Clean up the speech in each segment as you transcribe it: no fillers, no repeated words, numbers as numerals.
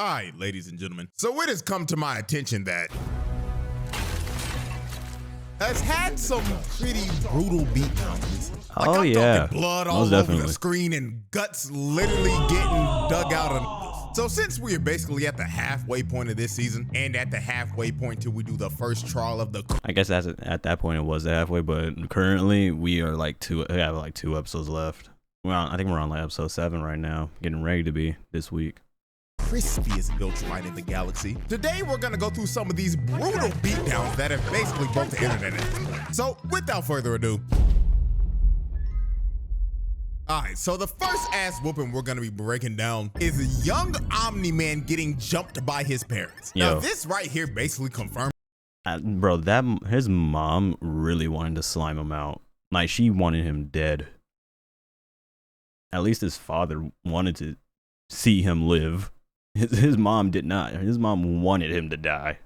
All right, ladies and gentlemen. So it has come to my attention that has had some pretty brutal beatdowns. Like, Oh, yeah. Blood Most all definitely. over the screen and guts literally getting dug out of. So since we are basically at the halfway point of this season and at the halfway point till we do the first trial of the, I guess at that point it was halfway, but currently we are like we have like 2 episodes left. I think we're on like episode 7 right now, getting ready to be this week. crispiest Viltrumite in the galaxy. Today, we're gonna go through some of these brutal beatdowns that have basically broke the internet. So, without further ado, all right, so the first ass whooping we're gonna be breaking down is a young Omni-Man getting jumped by his parents. Now, this right here basically confirms, Bro, his mom really wanted to slime him out. Like, she wanted him dead. At least his father wanted to see him live. His mom did not. His mom wanted him to die.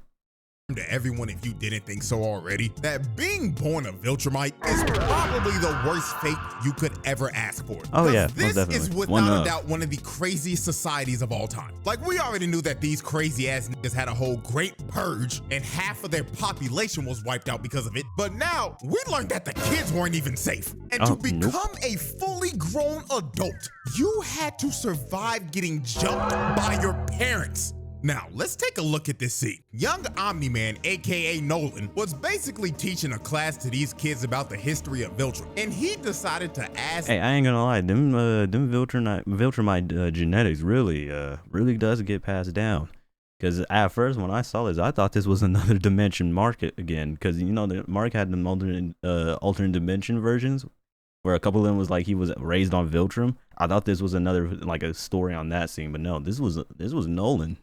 to everyone, if you didn't think so already, that being born a Viltrumite is probably the worst fate you could ever ask for. Oh yeah, this most is definitely. without a doubt one of the craziest societies of all time. Like, we already knew that these crazy ass niggas had a whole great purge and half of their population was wiped out because of it. But now we learned that the kids weren't even safe. And to become a fully grown adult, you had to survive getting jumped by your parents. Now, let's take a look at this scene. Young Omni-Man, aka Nolan, was basically teaching a class to these kids about the history of Viltrum, and he decided to ask— Hey, I ain't gonna lie, them Viltrumite genetics really does get passed down. Because at first, when I saw this, I thought this was another dimension Mark again. Because, you know, Mark had the alternate dimension versions, where a couple of them was like he was raised on Viltrum. I thought this was another, like, a story on that scene, but no, this was Nolan.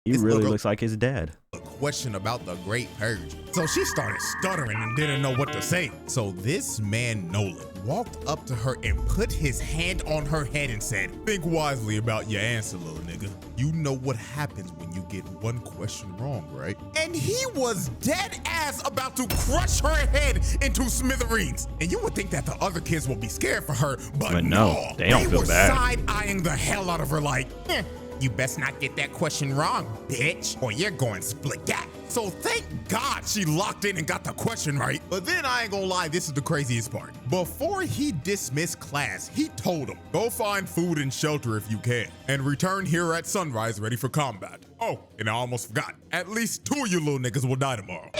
He really looks like his dad. A question about the Great Purge. So she started stuttering and didn't know what to say. So this man, Nolan, walked up to her and put his hand on her head and said, "Think wisely about your answer, little nigga. You know what happens when you get one question wrong, right?" And he was dead ass about to crush her head into smithereens. And you would think that the other kids would be scared for her, but no, they don't feel were bad. side-eyeing the hell out of her like, "You best not get that question wrong, bitch, or you're going split-gat." So thank God she locked in and got the question right. But then I ain't gonna lie, this is the craziest part. Before he dismissed class, he told them, "Go find food and shelter if you can, and return here at sunrise ready for combat. Oh, and I almost forgot, at least 2 of you little niggas will die tomorrow."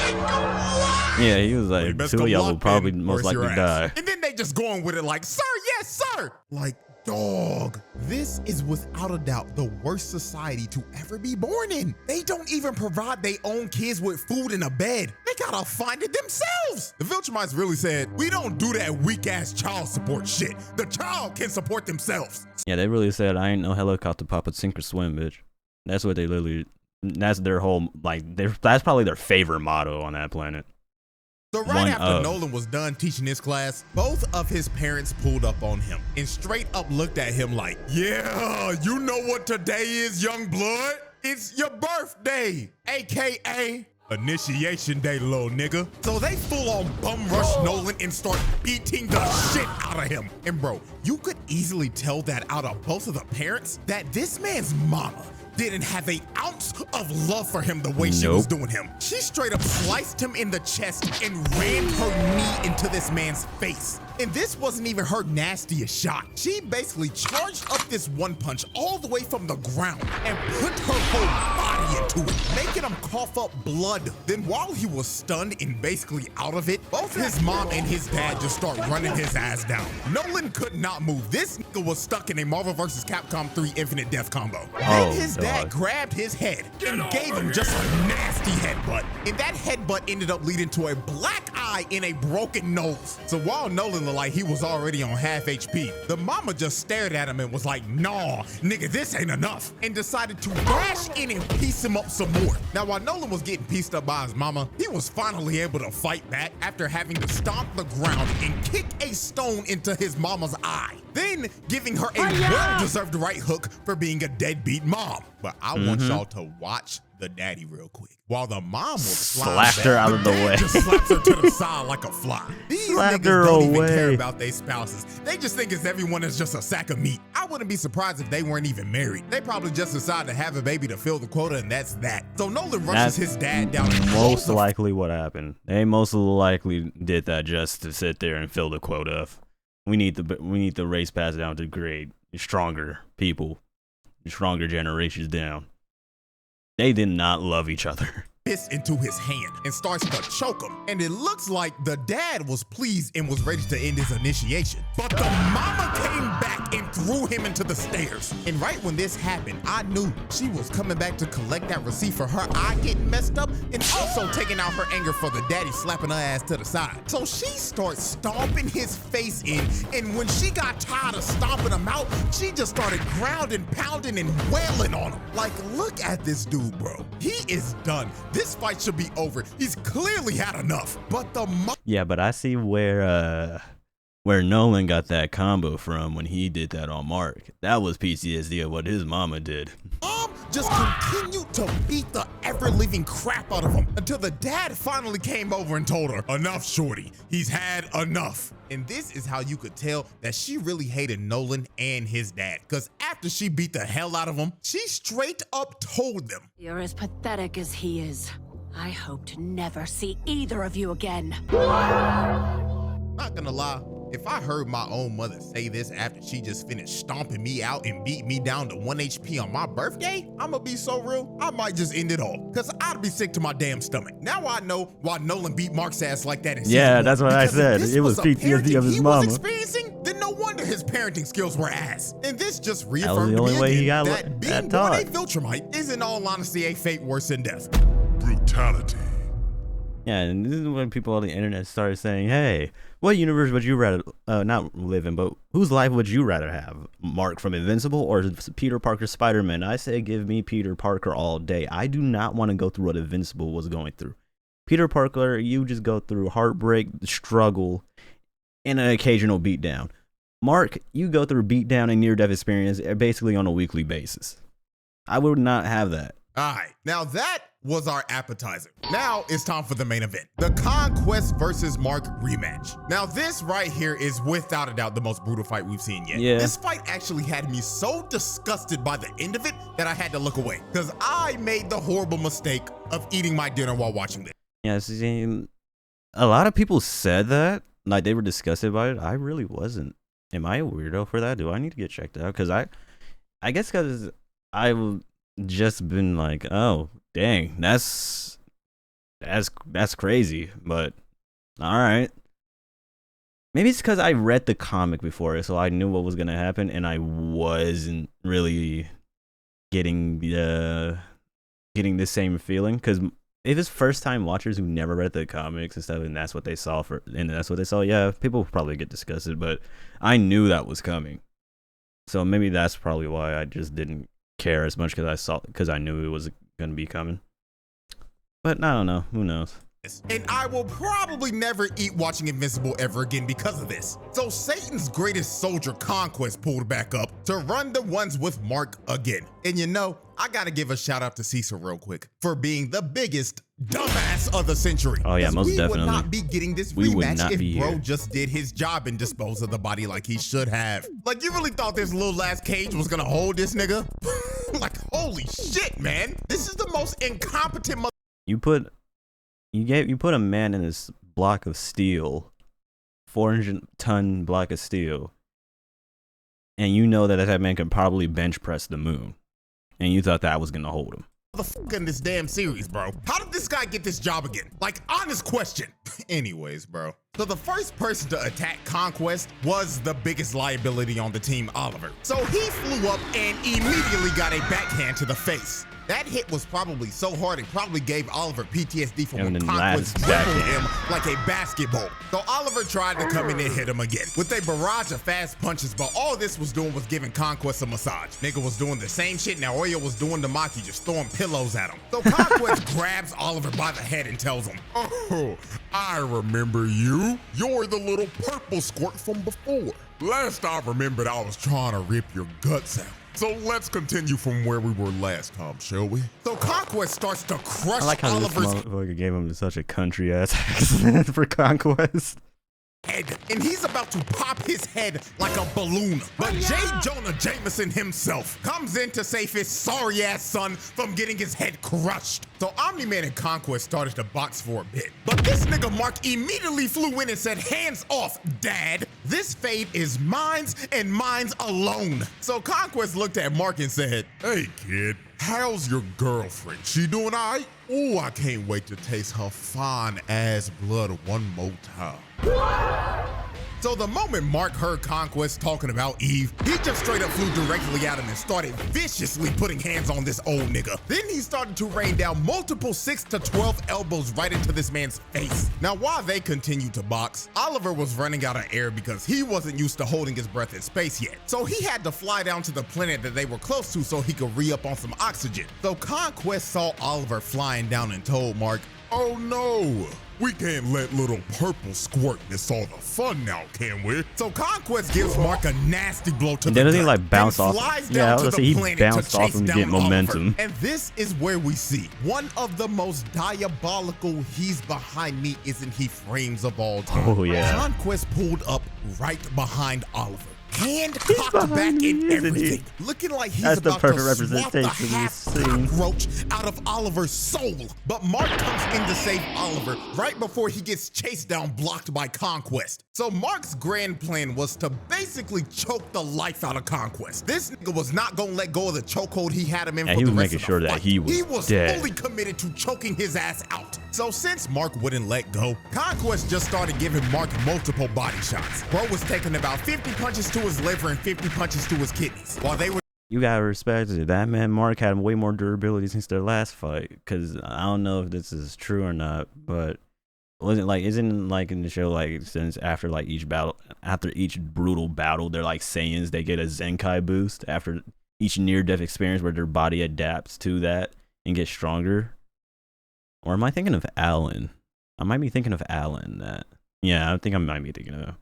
Yeah, he was like, 2 of y'all will probably most likely die. And then they just going with it like, "Sir, yes, sir." Like, dog, this is without a doubt the worst society to ever be born in. They don't even provide their own kids with food and a bed. They gotta find it themselves. The Viltrumites really said, "We don't do that weak ass child support shit. The child can support themselves." Yeah, they really said, "I ain't no helicopter papa, sink or swim, bitch." That's what they literally, that's their whole, like, that's probably their favorite motto on that planet. So right after Nolan was done teaching his class, both of his parents pulled up on him and straight up looked at him like, "Yeah, you know what today is, young blood? It's your birthday, AKA initiation day, little nigga." So they full on bum rush Nolan and start beating the shit out of him. And bro, you could easily tell that out of both of the parents that this man's mama didn't have an ounce of love for him the way she was doing him. She straight up sliced him in the chest and ran her knee into this man's face. And this wasn't even her nastiest shot. She basically charged up this one punch all the way from the ground and put her whole body into it, making him cough up blood. Then while he was stunned and basically out of it, both his mom and his dad just start running his ass down. Nolan could not move. This nigga was stuck in a Marvel vs. Capcom 3 Infinite Death combo. Then his dad grabbed his head and gave him just a nasty headbutt. And that headbutt ended up leading to a black eye and a broken nose. So while Nolan looked like he was already on half HP, the mama just stared at him and was like, "Nah, nigga, this ain't enough," and decided to dash in and piece him up some more. Now, while Nolan was getting pieced up by his mama, he was finally able to fight back after having to stomp the ground and kick a stone into his mama's eye, then giving her a well-deserved right hook for being a deadbeat mom. But I want y'all to watch the daddy real quick. While the mom will slapped her out of the way. Just slaps her to the side like a fly. These Slapped niggas her don't even away. care about their spouses. They just think it's everyone is just a sack of meat. I wouldn't be surprised if they weren't even married. They probably just decided to have a baby to fill the quota, and that's that. So Nolan rushes his dad down. Most likely what happened. They most likely did that just to sit there and fill the quota. We need the race passed down to grade stronger people, stronger generations down. They did not love each other. Fist into his hand and starts to choke him. And it looks like the dad was pleased and was ready to end his initiation. But the mama came back and threw him into the stairs. And right when this happened, I knew she was coming back to collect that receipt for her eye getting messed up and also taking out her anger for the daddy slapping her ass to the side. So she starts stomping his face in, and when she got tired of stomping him out, she just started grounding, pounding, and wailing on him. Like, look at this dude, bro. He is done. This fight should be over. He's clearly had enough. But the yeah, but I see where Nolan got that combo from when he did that on Mark. That was PTSD of what his mama did. mom just continued to beat the ever-living crap out of him until the dad finally came over and told her, "Enough, shorty. He's had enough." And this is how you could tell that she really hated Nolan and his dad. Because after she beat the hell out of him, she straight up told them, "You're as pathetic as he is. I hope to never see either of you again." Not gonna lie, if I heard my own mother say this after she just finished stomping me out and beat me down to 1 HP on my birthday, I'ma be so real, I might just end it all. Cause I'd be sick to my damn stomach. Now I know why Nolan beat Mark's ass like that in season 1. That's what I said. If It was PTSD of his he mama. was experiencing, then no wonder his parenting skills were ass. And this just was reaffirmed the to only me way he again got that being born taught. a Viltrumite is in all honesty a fate worse than death. Brutality. Yeah, and this is when people on the internet started saying, "Hey, what universe would you rather not live in, but whose life would you rather have? Mark from Invincible or Peter Parker Spider-Man?" I say give me Peter Parker all day. I do not want to go through what Invincible was going through. Peter Parker, you just go through heartbreak, struggle, and an occasional beatdown. Mark, you go through beatdown and near-death experience basically on a weekly basis. I would not have that. All right, now that was our appetizer. Now it's time for the main event, the Conquest versus Mark rematch. Now this right here is without a doubt the most brutal fight we've seen yet. Yeah. This fight actually had me so disgusted by the end of it that I had to look away because I made the horrible mistake of eating my dinner while watching this. Yeah, see, a lot of people said that, like they were disgusted by it. I really wasn't. Am I a weirdo for that? Do I need to get checked out? Because I guess because I've just been like, oh, dang, that's crazy, but all right. Maybe it's because I read the comic before, so I knew what was gonna happen, and I wasn't really getting the same feeling. Because if it's first time watchers who never read the comics and stuff, and that's what they saw, yeah, people probably get disgusted. But I knew that was coming, so maybe that's probably why I just didn't care as much because I knew it was gonna be coming. But I don't know, who knows. And I will probably never eat watching Invincible ever again because of this. So Satan's greatest soldier, Conquest, pulled back up to run the ones with Mark again. And you know, I gotta give a shout out to Cesar real quick for being the biggest dumbass of the century. Oh yeah, most definitely. We would not be getting this rematch if bro just did his job and disposed of the body like he should have. Like, you really thought this little ass cage was gonna hold this nigga? Like, holy shit, man. This is the most incompetent mother. You put a man in this block of steel, 400-ton block of steel, and you know that man can probably bench press the moon, and you thought that was gonna hold him. The fuck in this damn series, bro? How did this guy get this job again? Like, honest question. Anyways, bro. So the first person to attack Conquest was the biggest liability on the team, Oliver. So he flew up and immediately got a backhand to the face. That hit was probably so hard it probably gave Oliver PTSD from when Conquest dribbled him like a basketball. So Oliver tried to come in and hit him again with a barrage of fast punches, but all this was doing was giving Conquest a massage. Nigga was doing the same shit Naoya was doing to Maki, just throwing pillows at him. So Conquest grabs Oliver by the head and tells him, "Oh, I remember you. You're the little purple squirt from before. Last I remembered, I was trying to rip your guts out. So let's continue from where we were last time, shall we? So Conquest starts to crush I like how Oliver's this motherfucker gave him such a country ass accent for Conquest. head, and he's about to pop his head like a balloon. But J. Jonah Jameson himself comes in to save his sorry ass son from getting his head crushed. So Omni-Man and Conquest started to box for a bit. But this nigga Mark immediately flew in and said, "Hands off, Dad. This fade is mine's and mine's alone." So Conquest looked at Mark and said, "Hey kid, how's your girlfriend? She doing all right? Ooh, I can't wait to taste her fine ass blood one more time." So the moment Mark heard Conquest talking about Eve, he just straight up flew directly at him and started viciously putting hands on this old nigga. Then he started to rain down multiple 6 to 12 elbows right into this man's face. Now while they continued to box, Oliver was running out of air because he wasn't used to holding his breath in space yet. So he had to fly down to the planet that they were close to so he could re-up on some oxygen. So Conquest saw Oliver flying down and told Mark, "Oh no, we can't let little purple squirt miss all the fun now, can we?" So Conquest gives Mark a nasty blow to the Doesn't he gut, like bounce then off? flies Yeah, down I was to gonna the say he planet bounced to off chase and down get momentum. Oliver. And this is where we see one of the most diabolical "he's behind me, isn't he" frames of all time. Oh, yeah. Conquest pulled up right behind Oliver. Hand cocked behind back me, in isn't he? everything, looking like he's That's the about to perfect swap the representation of half this scene. cockroach out of Oliver's soul. But Mark comes in to save Oliver right before he gets chased down, blocked by Conquest. So Mark's grand plan was to basically choke the life out of Conquest. This nigga was not gonna let go of the chokehold he had him in Yeah, for he the was rest making of the sure that fight. he was dead. fully committed to choking his ass out. So since Mark wouldn't let go, Conquest just started giving Mark multiple body shots. Bro was taking about 50 punches to his liver and 50 punches to his kidneys while they were You gotta respect it. That man Mark had way more durability since their last fight. Cause I don't know if this is true or not, but isn't like in the show, like since after like each battle, after each brutal battle, they're like Saiyans, they get a Zenkai boost after each near-death experience where their body adapts to that and gets stronger. Or am I thinking of Alan? I might be thinking of Alan. Yeah, I think I might be thinking of him.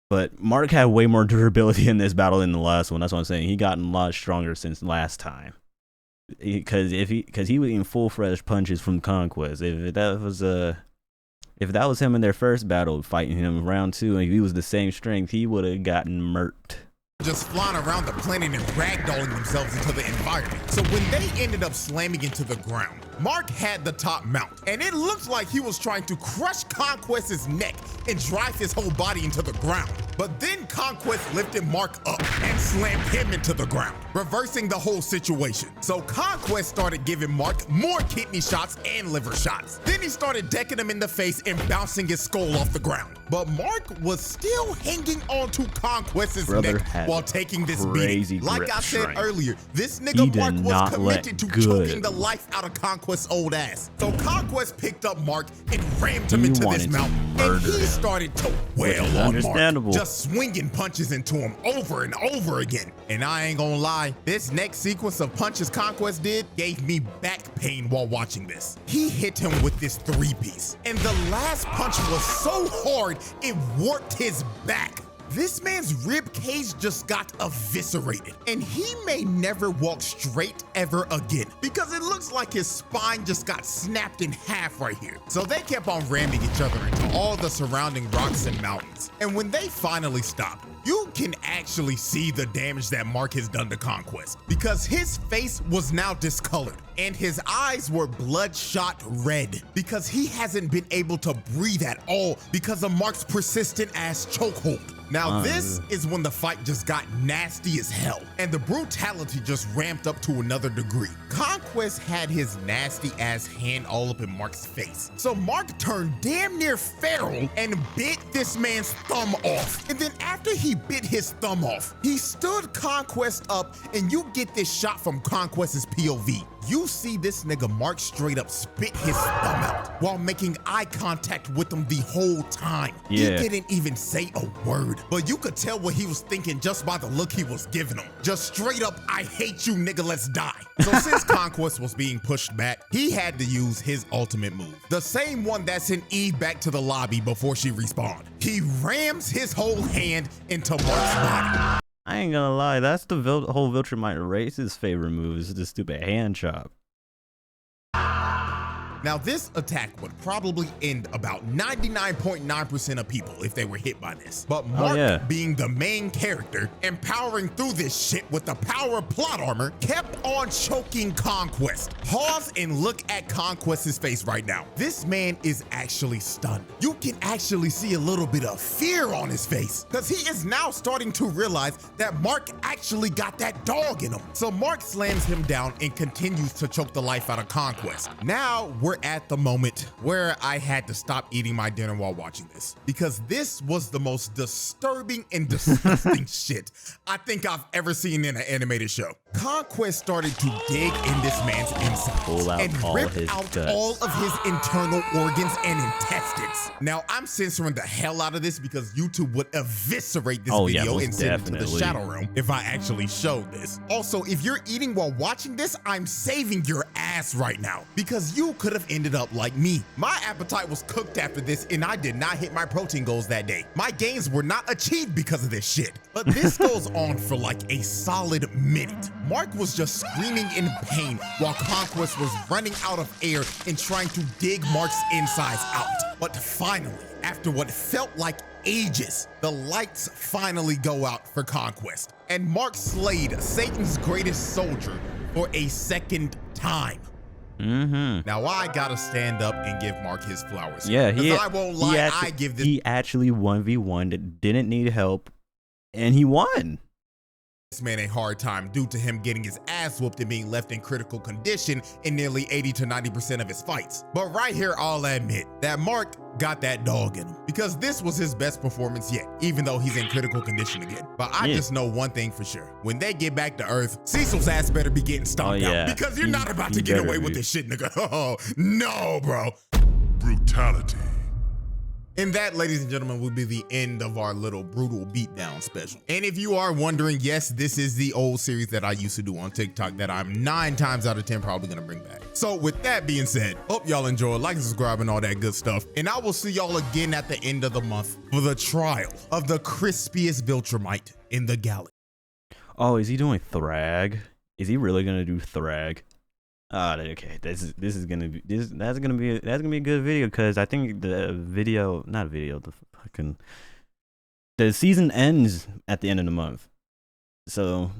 But Mark had way more durability in this battle than the last one. That's what I'm saying. He gotten a lot stronger since last time. Because he was eating full-fledged punches from Conquest. If that was him in their first battle, fighting him round 2, and if he was the same strength, he would have gotten murked. just flying around the planet and ragdolling themselves into the environment. So when they ended up slamming into the ground, Mark had the top mount, and it looked like he was trying to crush Conquest's neck and drive his whole body into the ground. But then Conquest lifted Mark up and slammed him into the ground, reversing the whole situation. So Conquest started giving Mark more kidney shots and liver shots. Then he started decking him in the face and bouncing his skull off the ground. But Mark was still hanging on to Conquest's neck while taking this beating. Like I said earlier, this nigga Mark was committed to choking the life out of Conquest's old ass. So Conquest picked up Mark and rammed him into this mount, and he started to wail on Mark, just swinging punches into him over and over again. And I ain't gonna lie, this next sequence of punches Conquest did gave me back pain while watching this. He hit him with this 3-piece, and the last punch was so hard it warped his back. This man's rib cage just got eviscerated, and he may never walk straight ever again because it looks like his spine just got snapped in half right here. So they kept on ramming each other into all the surrounding rocks and mountains. And when they finally stopped, you can actually see the damage that Mark has done to Conquest because his face was now discolored and his eyes were bloodshot red because he hasn't been able to breathe at all because of Mark's persistent ass chokehold. Now this is when the fight just got nasty as hell and the brutality just ramped up to another degree. Conquest had his nasty ass hand all up in Mark's face. So Mark turned damn near feral and bit this man's thumb off. And then after he bit his thumb off, he stood Conquest up, and you get this shot from Conquest's POV. You see this nigga Mark straight up spit his thumb out while making eye contact with him the whole time. He didn't even say a word, but you could tell what he was thinking just by the look he was giving him. Just straight up, I hate you nigga, let's die. So since Conquest was being pushed back, he had to use his ultimate move. The same one that sent Eve back to the lobby before she respawned. He rams his whole hand into Mark's body. I ain't gonna lie, that's the whole Viltrumite race's favorite move is the stupid hand chop. Now, this attack would probably end about 99.9% of people if they were hit by this. But Mark, being the main character and powering through this shit with the power plot armor, kept on choking Conquest. Pause and look at Conquest's face right now. This man is actually stunned. You can actually see a little bit of fear on his face because he is now starting to realize that Mark actually got that dog in him. So Mark slams him down and continues to choke the life out of Conquest. Now we're at the moment where I had to stop eating my dinner while watching this because this was the most disturbing and disgusting shit I think I've ever seen in an animated show. Conquest started to dig in this man's insides and rip out all of his internal organs and intestines. Now I'm censoring the hell out of this because YouTube would eviscerate this video and send it to the shadow realm if I actually showed this. Also, if you're eating while watching this, I'm saving your ass right now because you could have ended up like me. My appetite was cooked after this and I did not hit my protein goals that day. My gains were not achieved because of this shit. But this goes on for like a solid minute. Mark was just screaming in pain while Conquest was running out of air and trying to dig Mark's insides out. But finally, after what felt like ages, the lights finally go out for Conquest. And Mark slayed Satan's greatest soldier for a second time. Now I gotta stand up and give Mark his flowers. Yeah, I won't lie, he actually 1v1'd, didn't need help, and he won. This man a hard time due to him getting his ass whooped and being left in critical condition in nearly 80 to 90% of his fights. But right here, I'll admit that Mark got that dog in him because this was his best performance yet, even though he's in critical condition again. But I just know one thing for sure. When they get back to Earth, Cecil's ass better be getting stomped out because you're not about to get away with this shit, nigga. Oh, no, bro. Brutality. And that, ladies and gentlemen, will be the end of our little brutal beatdown special. And if you are wondering, yes, this is the old series that I used to do on TikTok that I'm 9 times out of 10 probably gonna bring back. So with that being said, hope y'all enjoy, like and subscribe and all that good stuff. And I will see y'all again at the end of the month for the trial of the crispiest Viltrumite in the galaxy. Oh, is he doing Thrag? Is he really gonna do Thrag? Okay, that's gonna be a good video because I think the season ends at the end of the month, so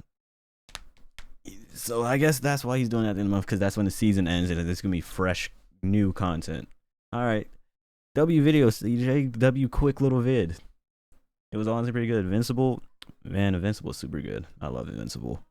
I guess that's why he's doing it at the end of the month because that's when the season ends and there's gonna be fresh new content. All right, W video CJ W quick little vid. It was honestly pretty good. Invincible, man, Invincible is super good. I love Invincible.